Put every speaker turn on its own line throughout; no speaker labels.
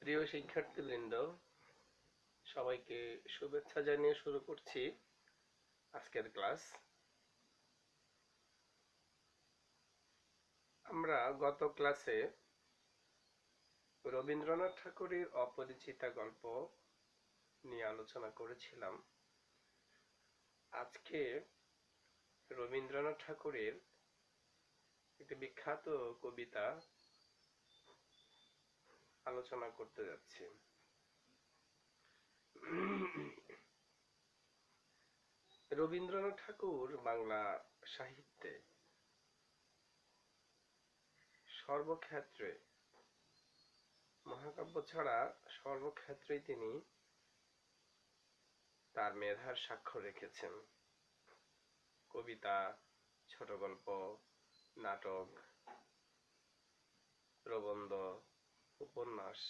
প্রিয় শিক্ষার্থীবৃন্দ, সবাইকে শুভেচ্ছা জানিয়ে শুরু করছি আজকের ক্লাস। আমরা গত ক্লাসে রবীন্দ্রনাথ ঠাকুরের অপরিচিতা গল্প নিয়ে আলোচনা করেছিলাম। আজকে রবীন্দ্রনাথ ঠাকুরের একটি বিখ্যাত কবিতা আলোচনা করতে যাচ্ছি। রবীন্দ্রনাথ ঠাকুর বাংলা সাহিত্যে সর্বক্ষেত্রে, মহাকাব্য ছাড়া সর্বক্ষেত্রেই তিনি তার মেধার স্বাক্ষর রেখেছেন। কবিতা, ছোট গল্প, নাটক, প্রবন্ধ, উপন্যাস,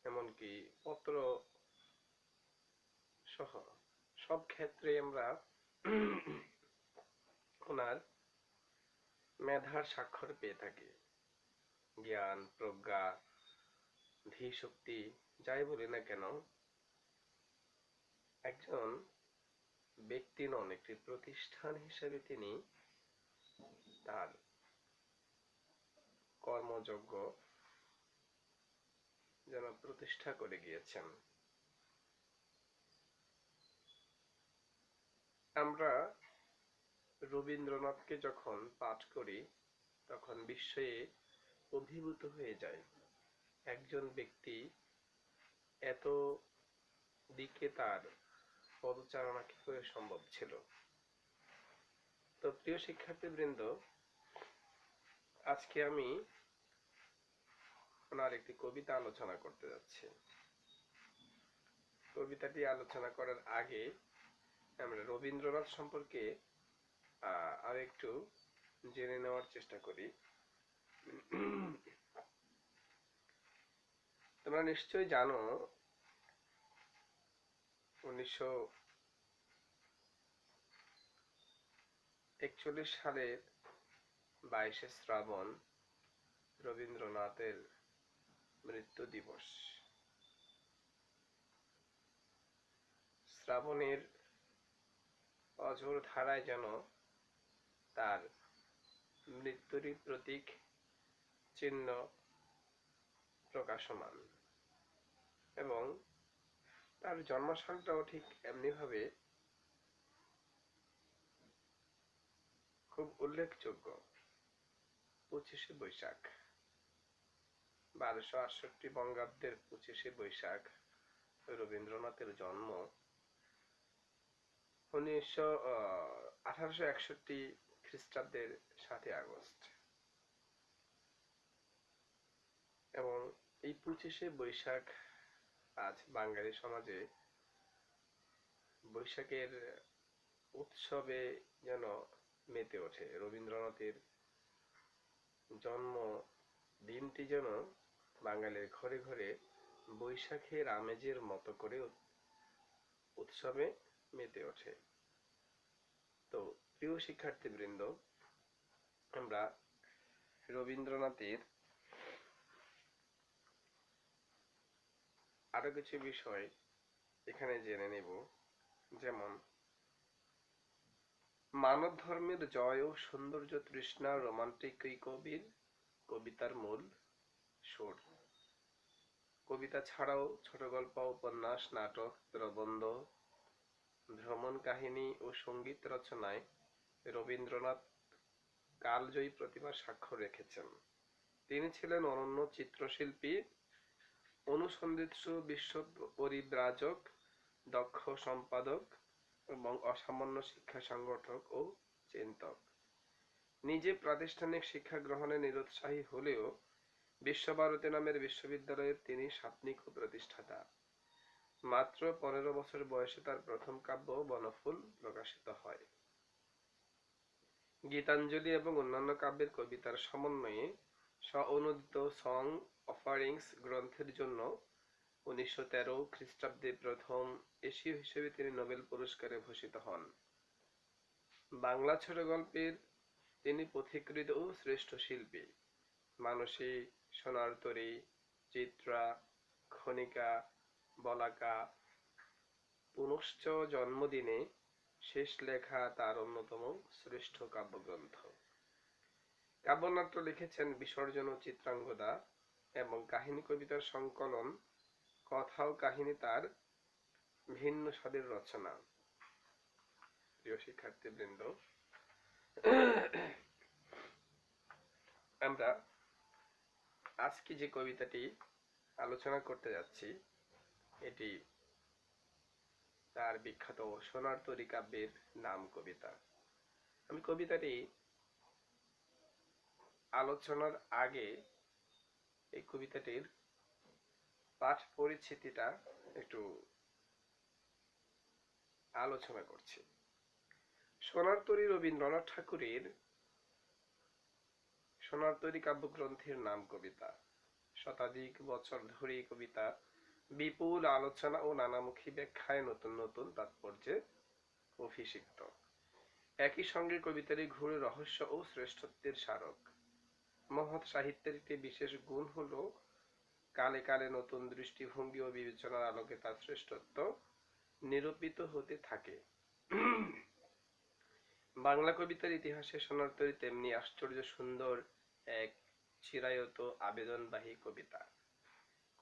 এমনকি পত্র সহ সব ক্ষেত্রে আমরা ওনার মেধার স্বাক্ষর পেয়ে থাকি। জ্ঞান, প্রজ্ঞা, ধীশক্তি যাই বলি না কেন, একজন ব্যক্তি নন, একটি প্রতিষ্ঠান হিসেবে তিনি তার কর্মযজ্ঞ যেন প্রতিষ্ঠা করে গিয়েছেন। আমরা রবীন্দ্রনাথকে যখন পাঠ করি তখন বিস্ময়ে অভিভূত হয়ে যায়। একজন ব্যক্তি এত দিকে তার পদচারণা কি করে সম্ভব ছিল। তো প্রিয় শিক্ষার্থীবৃন্দ, আজকে আমি ওনার একটি কবিতা আলোচনা করতে যাচ্ছি। কবিতাটি আলোচনা করার আগে আমরা রবীন্দ্রনাথ সম্পর্কে আর একটু জেনে নেওয়ার চেষ্টা করি। তোমরা নিশ্চয়ই জানো 1941 সালের 22শে শ্রাবণ রবীন্দ্রনাথের মৃত্যু দিবস। শ্রাবণের অঝোর ধারায় যেন তার মৃত্যুরই প্রতীক চিহ্ন প্রকাশমান, এবং তার জন্মসালটাও ঠিক এমনি ভাবে খুব উল্লেখযোগ্য। 25শে বৈশাখ, 1268 বঙ্গাব্দের 25শে বৈশাখ রবীন্দ্রনাথের জন্ম। 1861 খ্রিস্টাব্দের 7 আগস্ট। এবং এই 25শে বৈশাখ আজ বাঙালি সমাজে বৈশাখের উৎসবে যেন মেতে ওঠে। রবীন্দ্রনাথের জন্ম দিনটি যেন বাঙালির ঘরে ঘরে বৈশাখের আমেজের মতো করে উৎসবে মেতে ওঠে। তো প্রিয় শিক্ষার্থীবৃন্দ, আমরা রবীন্দ্রনাথের আরো কিছু বিষয় এখানে জেনে নেব। যেমন, মানব ধর্মের জয় ও সৌন্দর্য তৃষ্ণা রোমান্টিক এই কবির কবিতার মূল সুর। কবিতা ছাড়াও ছোট গল্প, উপন্যাস, নাটক, প্রবন্ধ, ভ্রমণ কাহিনী ও সঙ্গীত রচনায় রবীন্দ্রনাথ কালজয়ী প্রতিভার স্বাক্ষর রেখেছেন। তিনি ছিলেন অনন্য চিত্রশিল্পী, অনুসন্ধিৎসু বিশ্ব পরিব্রাজক, দক্ষ সম্পাদক এবং অসামান্য শিক্ষা সংগঠক ও চিন্তক। নিজে প্রাতিষ্ঠানিক শিক্ষা গ্রহণে নিরুৎসাহী হলেও বিশ্বভারতী নামের বিশ্ববিদ্যালয়ের তিনি স্বাপ্নিক ও প্রতিষ্ঠাতা। মাত্র 15 বছর বয়সে তার প্রথম কাব্য বনফুল প্রকাশিত হয়। গীতাঞ্জলি এবং অন্যান্য কাব্যের কবিতার সমন্বয়ে স্ব-অনুদিত সং অফারিংস গ্রন্থের জন্য 1913 খ্রিস্টাব্দে প্রথম এশীয় হিসেবে তিনি নোবেল পুরস্কারে ভূষিত হন। বাংলা ছোট গল্পের তিনি পথিকৃৎ ও শ্রেষ্ঠ শিল্পী। মানসী, সোনার তরী, চিত্রা, খনিকা, বলাকা পুনশ্চ জন্মদিনে শেষ লেখা তার অন্যতম শ্রেষ্ঠ কাব্যগ্রন্থ। কাব্যনাট্য লিখেছেন বিসর্জন ও চিত্রাঙ্গদা এবং কাহিনী কবিতার সংকলন কথা ও কাহিনী তার ভিন্ন স্বাদের রচনা। প্রিয় শিক্ষার্থীবৃন্দ, আমরা আজকে যে কবিতাটি আলোচনা করতে যাচ্ছি এটি তার বিখ্যাত সোনার তরী কাব্যের নাম কবিতা। আমি কবিতাটি আলোচনার আগে এই কবিতাটির পাঠ পরিচিতিটা একটু আলোচনা করছি। সোনার তরী রবীন্দ্রনাথ ঠাকুরের সোনার তরী কাব্যগ্রন্থের নাম কবিতা। শতাধিক বছর ধরে এই কবিতা বিপুল আলোচনা ও নানামুখী ব্যাখ্যায় নতুন নতুন তাৎপর্যে অভিষিক্ত। একই সঙ্গে কবিতাটি ঘুরে রহস্য ও শ্রেষ্ঠত্বের স্মারক। মহৎ সাহিত্যের একটি বিশেষ গুণ হলো কালে কালে নতুন দৃষ্টিভঙ্গি ও বিবেচনার আলোকে তার শ্রেষ্ঠত্ব নিরূপিত হতে থাকে। বাংলা কবিতার ইতিহাসে সোনার তরী তেমনি আশ্চর্য সুন্দর এক চিরায়ত আবেদনবাহী কবিতা।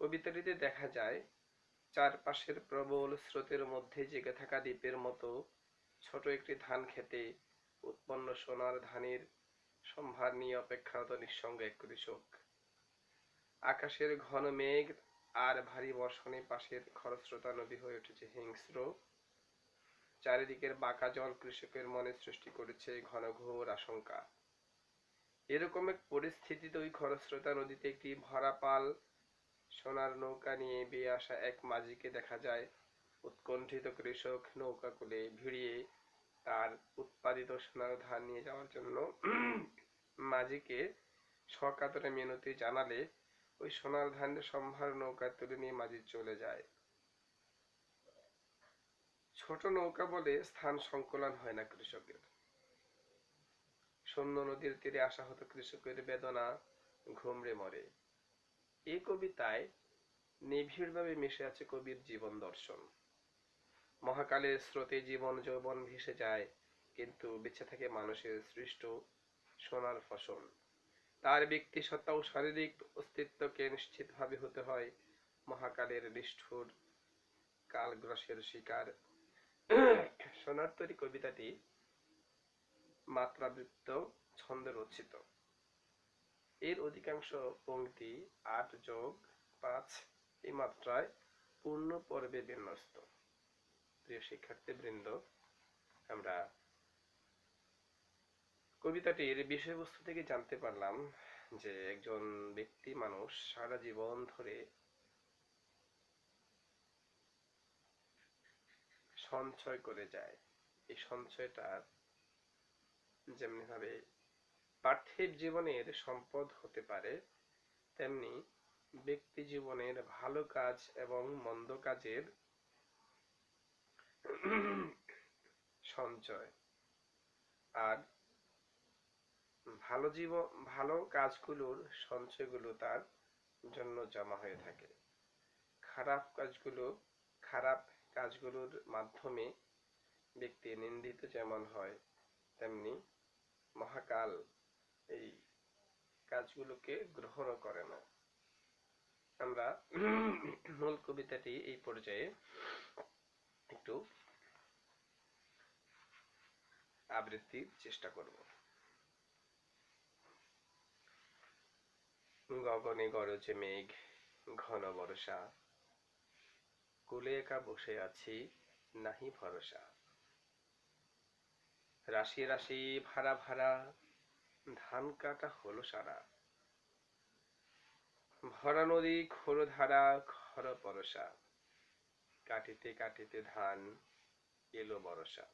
কবিতাটিতে দেখা যায় চারপাশের প্রবল স্রোতের মধ্যে জেগে থাকা দ্বীপের মতো ছোট একটি ধান খেতে উৎপন্ন সোনার ধানের সম্ভার নিয়ে অপেক্ষারত নিঃসঙ্গ এক কৃষক। আকাশের ঘন মেঘ আর ভারী বর্ষণে পাশের খরস্রোতা নদী হয়ে উঠেছে হিংস্র। চারিদিকের বাঁকা জল কৃষকের মনে সৃষ্টি করেছে ঘনঘোর আশঙ্কা। এরকম এক পরিস্থিতিতে ওই খরস্রোতা নদীতে একটি ভরা পাল সোনার নৌকা নিয়ে বেয়ে আসা এক মাঝিকে দেখা যায়। উৎকণ্ঠিত কৃষক নৌকা কুলে ভিড়িয়ে তার উৎপাদিত সোনার ধান নিয়ে যাওয়ার জন্য মাঝিকে সকাতরে মিনতি জানালে ওই সোনার ধানের সম্ভার নৌকা তুলে নিয়ে মাঝি চলে যায়। ছোট নৌকা বলে স্থান সংকুলান হয় না কৃষকের। শূন্য নদীর তীরে আসা হতো কৃষকের বেদনা ঘুমড়ে মরে। এই কবিতায় নিবিড়ভাবে মিশে আছে কবির জীবন দর্শন। মহাকালের স্রোতে জীবন যৌবন ভেসে যায়, কিন্তু বেঁচে থাকে মানুষের সৃষ্ট সোনার ফসল। তার ব্যক্তি সত্তা ও শারীরিক অস্তিত্বকে নিশ্চিতভাবে হতে হয় মহাকালের নিষ্ঠুর কালগ্রাসের শিকার। সোনার তরী কবিতাটি মাত্রাবৃত্ত ছন্দে রচিত। এর অধিকাংশ পংক্তি ৮+৫ এই মাত্রায় পূর্ণ পর্বে বিন্যস্ত। প্রিয় শিক্ষার্থীবৃন্দ, আমরা কবিতাটির বিষয়বস্তু থেকে জানতে পারলাম যে একজন ব্যক্তি মানুষ সারা জীবন ধরে সঞ্চয় করে যায়। এই সঞ্চয়টা যেমনি ভাবে পার্থিব জীবনের সম্পদ হতে পারে, তেমনি ব্যক্তি জীবনের ভালো কাজ এবং মন্দ কাজের সঞ্চয়। আর ভালো কাজগুলোর সঞ্চয়গুলো তার জন্য জমা হয়ে থাকে। খারাপ কাজগুলোর মাধ্যমে ব্যক্তি নিন্দিত যেমন হয়, তেমনি মহাকাল এই কাজগুলোকে গ্রহণ করে না। আমরা মূল কবিতাটি এই পর্যায়ে একটু আবৃত্তির চেষ্টা করব। গগনে গরজে মেঘ, ঘন বর্ষা, কুলে একা বসে আছি নাহি ভরসা। রাশি রাশি ভাড়া ভাড়া, ধান কাটা হলো সারা। ভরা নদী খোর ধারা, খর পরশা। কাটিতে কাটিতে ধান এলো বরষা।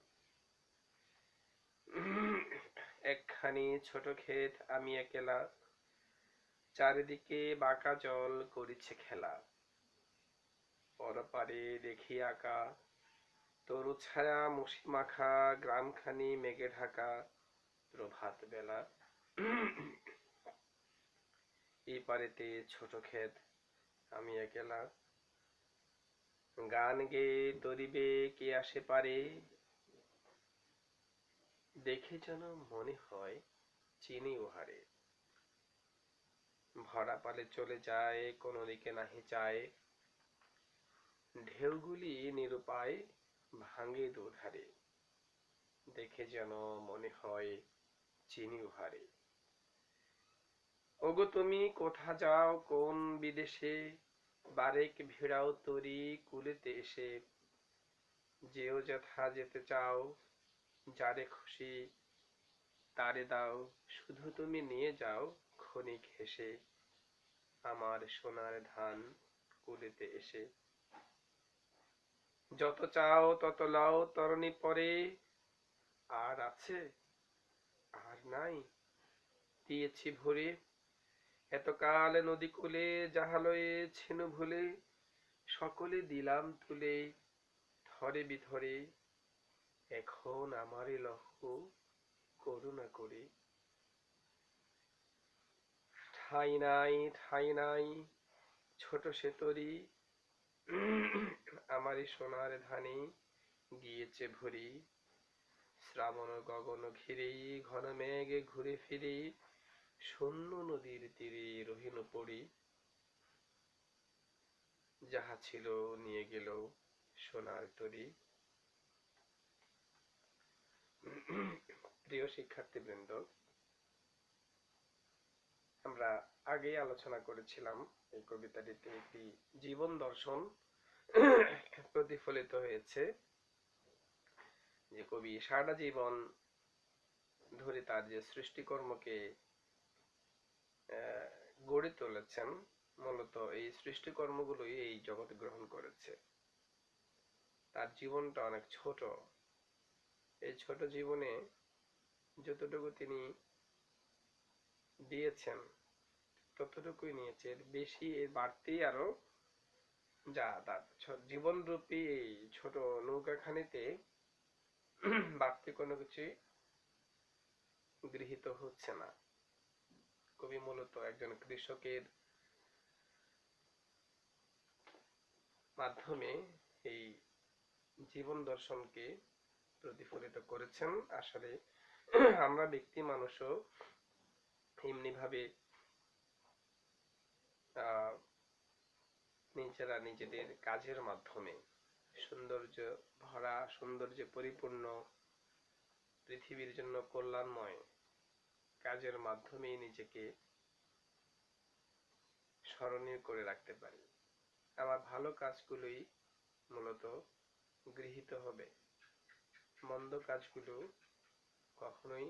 একখানি ছোট ক্ষেত আমি একেলা, চারিদিকে বাঁকা জল করিছে খেলা। পরপারে দেখি আঁকা তরু ছায়া মশি মাখা, গ্রামখানি মেঘে ঢাকা প্রভাত বেলা। পারেতে ছোট ক্ষেত, আমি একলা গান গেয়ে তরিবে কে আসে পারে, দেখে যেন মনে হয় চিনি উহারে। ভরা পালে চলে যায়, কোনো দিকে নাহি চায়, ঢেউগুলি নিরুপায় ভাঙে দুধারে, দেখে যেন মনে হয় চিনি উহারে। ওগো তুমি কোথা যাও কোন বিদেশে, বারেক ভিড়াও তরি কুলেতে এসে, যেও যথা যেতে চাও, যারে খুশি তারে দাও, শুধু তুমি নিয়ে যাও ক্ষণিক হেসে, আমার সোনার ধান কুলেতে এসে। যত চাও তত লাও তরণী পরে, আর আছে আর নাই দিয়েছি ভরে, এতকাল নদী কূলে জাহালয়ে ছিনু ভুলে, সকলে দিলাম তুলে ধরে বিধরে, এখন আমারে লহ করুণা করে। ঠাই নাই ঠাই নাই ছোট সে তরি, আমারই সোনার ধানে গিয়েছে ভরি, শ্রাবণ গগন ঘিরে ঘন মেঘে ঘুরে ফিরে, শূন্য নদীর তীরে রহিল পড়ি, যাহা ছিল নিয়ে গেল সোনার তরি। প্রিয় শিক্ষার্থীবৃন্দ, আমরা আগেই আলোচনা করেছিলাম এই কবিতাটিতে একটি জীবন দর্শন প্রতিফলিত হয়েছে, যে কবি সারাটা জীবন ধরে তার যে সৃষ্টিকর্মকে গড়ে তুলেছেন, মূলত এই সৃষ্টিকর্মগুলোই এই জগতে গ্রহণ করেছে। তার জীবনটা অনেক ছোট, এই ছোট জীবনে যতটুকু তিনি দিয়েছেন ততটুকুই নিয়েছে, এর বেশি এর বাড়তি আরো যা তার জীবনরূপী এই ছোট নৌকাখানিতে বাড়তি কোনো কিছু গৃহীত হচ্ছে না। কবি মূলত একজন কৃষকের মাধ্যমে এই জীবন দর্শনকে প্রতিফলিত করেছেন। আসলে আমরা ব্যক্তি মানুষও এমনি ভাবে নিজেরা নিজেদের কাজের মাধ্যমে সৌন্দর্য ভরা, সৌন্দর্যে পরিপূর্ণ, পৃথিবীর জন্য কল্যাণময় কাজের মাধ্যমেই নিজেকে স্মরণীয় করে রাখতে পারি। আমার ভালো কাজগুলোই মূলত গৃহীত হবে, মন্দ কাজগুলো কখনোই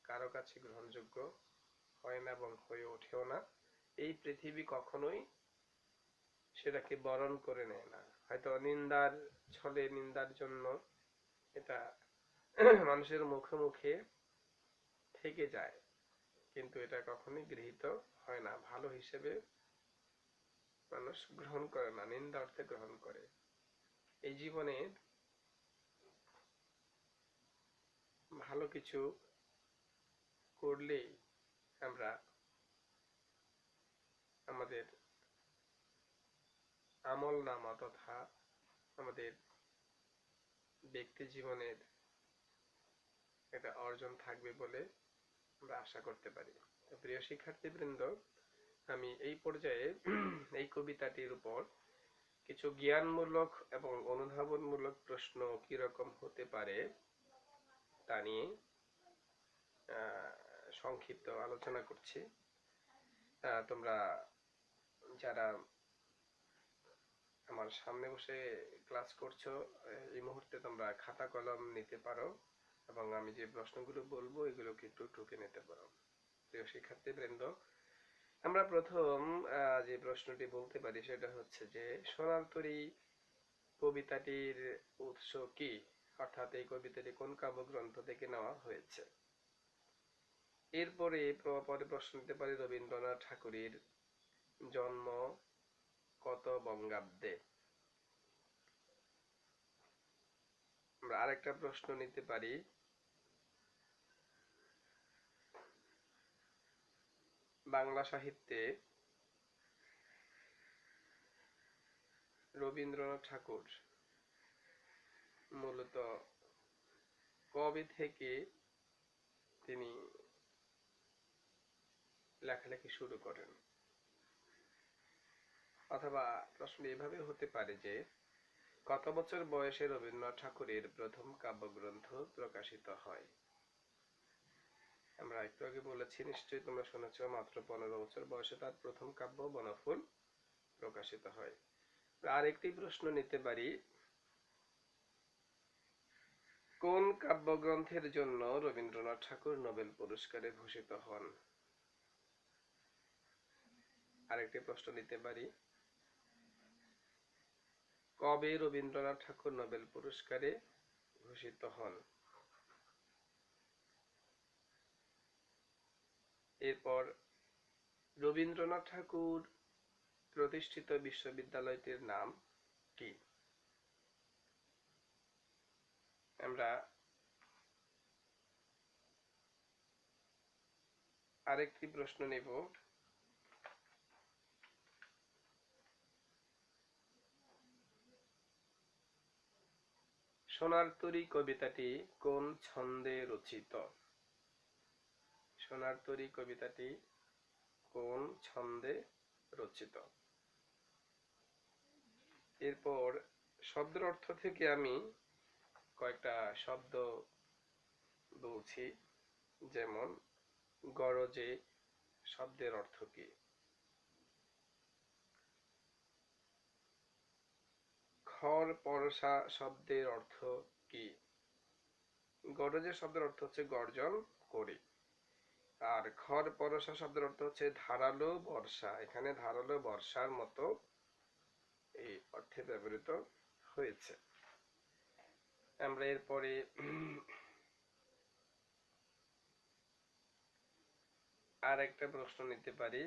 কারো কাছে গ্রহণযোগ্য হয় না এবং হয়ে ওঠেও না। এই পৃথিবী কখনোই সেটাকে বরণ করে নেয় না। হয়তো নিন্দার ছলে, নিন্দার জন্য এটা মানুষের মুখে মুখে থেকে যায়, কিন্তু এটা কখনোই গৃহীত হয় না, ভালো হিসেবে মানুষ গ্রহণ করে না, নিন্দা অর্থে গ্রহণ করে। এই জীবনে ভালো কিছু করলেই আমরা আমাদের আমল নামা তথা আমাদের ব্যক্তি জীবনের একটা অর্জন থাকবে বলে আমরা আশা করতে পারি। প্রিয় শিক্ষার্থীবৃন্দ, আমি এই পর্যায়ে এই কবিতাটির উপর কিছু জ্ঞানমূলক এবং অনুধাবনমূলক প্রশ্ন কিরকম হতে পারে তা নিয়ে সংক্ষিপ্ত আলোচনা করছি। তোমরা যারা আমার সামনে বসে ক্লাস করছো, এই মুহূর্তে তোমরা খাতা কলম নিতে পারো এবং আমি যে প্রশ্নগুলো বলবো এগুলোকে একটু টুকে নিতে পারো। প্রিয় শিক্ষার্থীবৃন্দ, আমরা প্রথম যে প্রশ্নটি বলতে পারি সেটা হচ্ছে যে সোনার তরী কবিতাটির উৎস কি, অর্থাৎ এই কবিতাটি কোন কাব্যগ্রন্থ থেকে নেওয়া হয়েছে। এরপরে পরে প্রশ্ন নিতে পারি রবীন্দ্রনাথ ঠাকুরের জন্ম কত বঙ্গাব্দে। আমরা আরেকটা প্রশ্ন নিতে পারি বাংলা সাহিত্যে রবীন্দ্রনাথ ঠাকুর মূলত কবে থেকে তিনি লেখালেখি শুরু করেন? অথবা প্রশ্ন এভাবে হতে পারে যে কত বছর বয়সে রবীন্দ্রনাথ ঠাকুরের প্রথম কাব্যগ্রন্থ প্রকাশিত হয়? আমরা একটু আগে বলেছি, নিশ্চয়ই তোমরা শুনেছ, মাত্র 15 বছর বয়সে তার প্রথম কাব্য বনফুল প্রকাশিত হয়। আরেকটি প্রশ্ন নিতে পারি, কোন কাব্যগ্রন্থের জন্য রবীন্দ্রনাথ ঠাকুর নোবেল পুরস্কারে ভূষিত হন? আরেকটি প্রশ্ন নিতে পারি, কবে রবীন্দ্রনাথ ঠাকুর নোবেল পুরস্কারে ভূষিত হন? এরপর রবীন্দ্রনাথ ঠাকুর প্রতিষ্ঠিত বিশ্ববিদ্যালয়টির নাম কি? আমরা আরেকটি প্রশ্ন নেব, সোনার তরী কবিতাটি কোন ছন্দে রচিত? সোনার তরী কবিতাটি কোন ছন্দে রচিত? এরপর শব্দের অর্থ থেকে আমি কয়েকটা শব্দ বলছি, যেমন গরজে শব্দের অর্থ কি? খড় পরশা শব্দের অর্থ কি? গরজে শব্দের অর্থ হচ্ছে গর্জন করি, আর খড় পরশা শব্দের অর্থ হচ্ছে ধারালো বর্ষা। এখানে ধারালো বর্ষার মতো এই অর্থে ব্যবহৃত হয়েছে। আমরা এরপরে আর একটা প্রশ্ন নিতে পারি,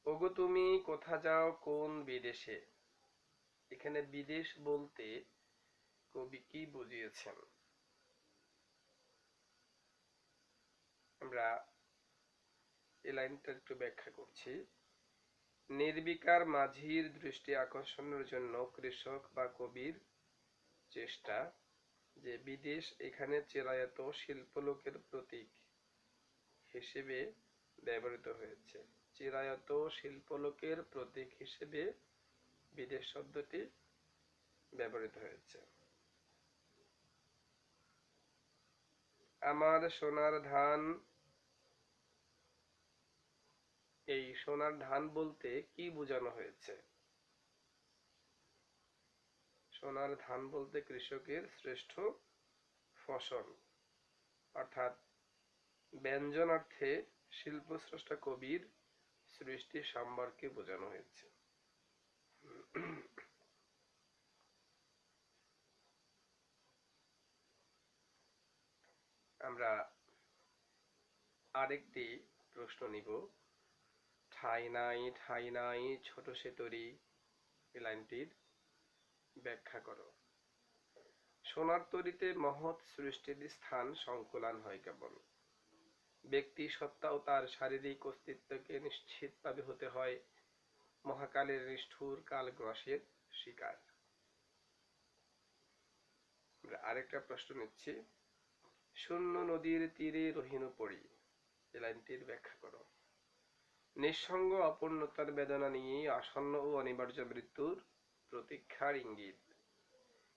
ওগো তুমি কোথা যাও কোন বিদেশে? এখানে বিদেশ বলতে কবি কি বুঝিয়েছেন? আমরা এই লাইনটা একটু ব্যাখ্যা করছি। নির্বিকার মাঝির দৃষ্টি আকর্ষণের জন্য কৃষক বা কবির চেষ্টা যে বিদেশ এখানে চিরায়ত শিল্পলোকের প্রতীক হিসেবে ব্যবহৃত হয়েছে। চিরায়ত শিল্পলোকের প্রতীক হিসেবে বিদেশ শব্দটি ব্যবহৃত হয়েছে। আমার সোনার ধান, এই সোনার ধান বলতে কি বোঝানো হয়েছে? সোনার ধান বলতে কৃষকের শ্রেষ্ঠ ফসল, অর্থাৎ ব্যঞ্জনার্থে শিল্পস্রষ্টা কবির সৃষ্টি সম্পর্কে বোঝানো হয়েছে। আমরা আরেকটি প্রশ্ন নিব, ঠাই নাই ছোট সে তরী, এই লাইনটির ব্যাখ্যা করো। সোনার তরীতে মহৎ সৃষ্টির স্থান সংকুলান হয় কেবল। ব্যক্তি সত্তা ও তার শারীরিক অস্তিত্বকে নিশ্চিতভাবে হতে হয় মহাকালের নিষ্ঠুর কালগ্রাসের শিকার। আরেকটা প্রশ্ন নিচ্ছি, শূন্য নদীর তীরে রহিনু পড়ি, এই লাইনটির ব্যাখ্যা করো। নিঃসঙ্গ অপূর্ণতার বেদনা নিয়ে আসন্ন ও অনিবার্য মৃত্যুর প্রতীক্ষার ইঙ্গিত।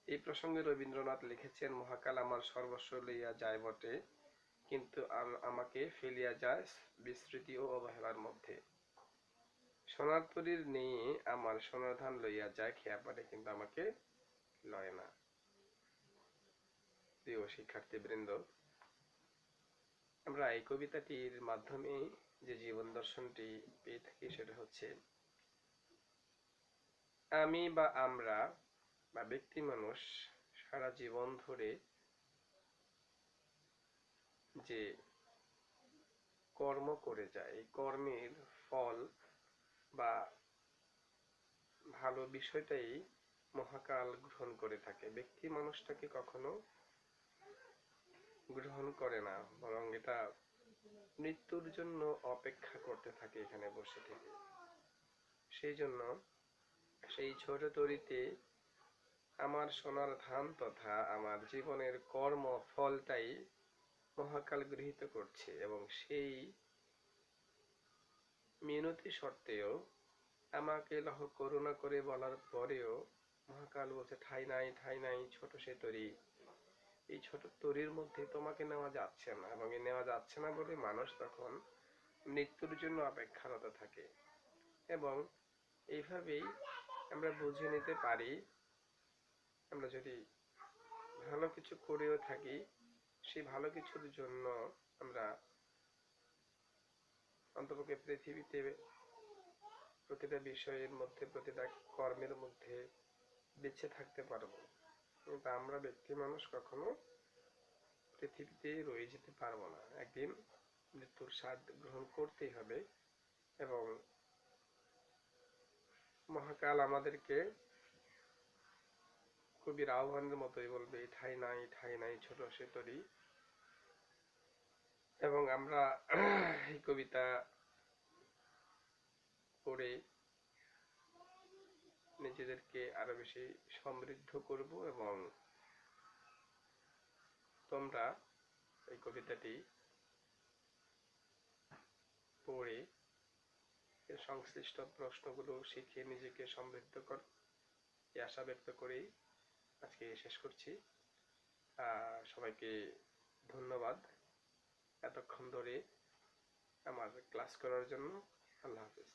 এই প্রসঙ্গে রবীন্দ্রনাথ লিখেছেন, মহাকাল আমার সর্বস্ব লইয়া যায় বটে, কিন্তু আমাকে ফেলিয়া যায় বিস্মৃতি ও অবহেলার মধ্যে। সোনার তরীর নিয়ে আমার সোনার ধান লইয়া যায় খেয়া পারে, কিন্তু আমাকে লয় না। প্রিয় শিক্ষার্থীবৃন্দ, আমরা এই কবিতাটির মাধ্যমে যে জীবন দর্শনটি পেয়ে থাকি সেটা হচ্ছে, আমি বা আমরা বা ব্যক্তি মানুষ সারা জীবন ধরে যে কর্ম করে যায়, এই কর্মের ফল বা ভালো বিষয়টাই মহাকাল গ্রহণ করে থাকে। ব্যক্তি মানুষটাকে কখনো গ্রহণ করে না, বরং এটা মৃত্যুর জন্য অপেক্ষা করতে থাকে এখানে বসে থেকে। সেই জন্য সেই ছোট তরীতে আমার সোনার ধান তথা আমার জীবনের কর্ম ফলটাই মহাকাল গৃহীত করছে, এবং সেই মিনতি সত্ত্বেও আমাকে লহ করুণা করে বলার পরেও মহাকাল বলছে ঠাঁই নাই, ঠাঁই নাই, ছোট সে তরী, এই ছোট তরীর মধ্যে তোমাকে নেওয়া যাচ্ছে না। এবং এই নেওয়া যাচ্ছে না বলে মানুষ তখন মৃত্যুর জন্য অপেক্ষারত থাকে। এবং এইভাবেই আমরা বুঝে নিতে পারি, আমরা যদি ভালো কিছু করেও থাকি, সেই ভালো কিছুর জন্য আমরা অন্তপক্ষে পৃথিবীতে প্রতিটা বিষয়ের মধ্যে, প্রতিটা কর্মের মধ্যে বেঁচে থাকতে পারবো। কিন্তু আমরা ব্যক্তি মানুষ কখনো পৃথিবীতে রয়ে যেতে পারবো না, একদিন মৃত্যুর স্বাদ গ্রহণ করতেই হবে। এবং মহাকাল আমাদেরকে কবির আহ্বানের মতোই বলবে ঠাঁই নাই, ঠাঁই নাই, ছোট সে তরী। এবং আমরা এই কবিতা পড়ে নিজেদেরকে আরো বেশি সমৃদ্ধ করব। এবং তোমরা এই কবিতাটি পড়ে এর সংশ্লিষ্ট প্রশ্নগুলো শিখে নিজেকে সমৃদ্ধ কর, এই আশা ব্যক্ত করেই আজকে শেষ করছি। সবাইকে ধন্যবাদ এতক্ষণ ধরে আমার ক্লাস করার জন্য। আল্লাহ হাফেজ।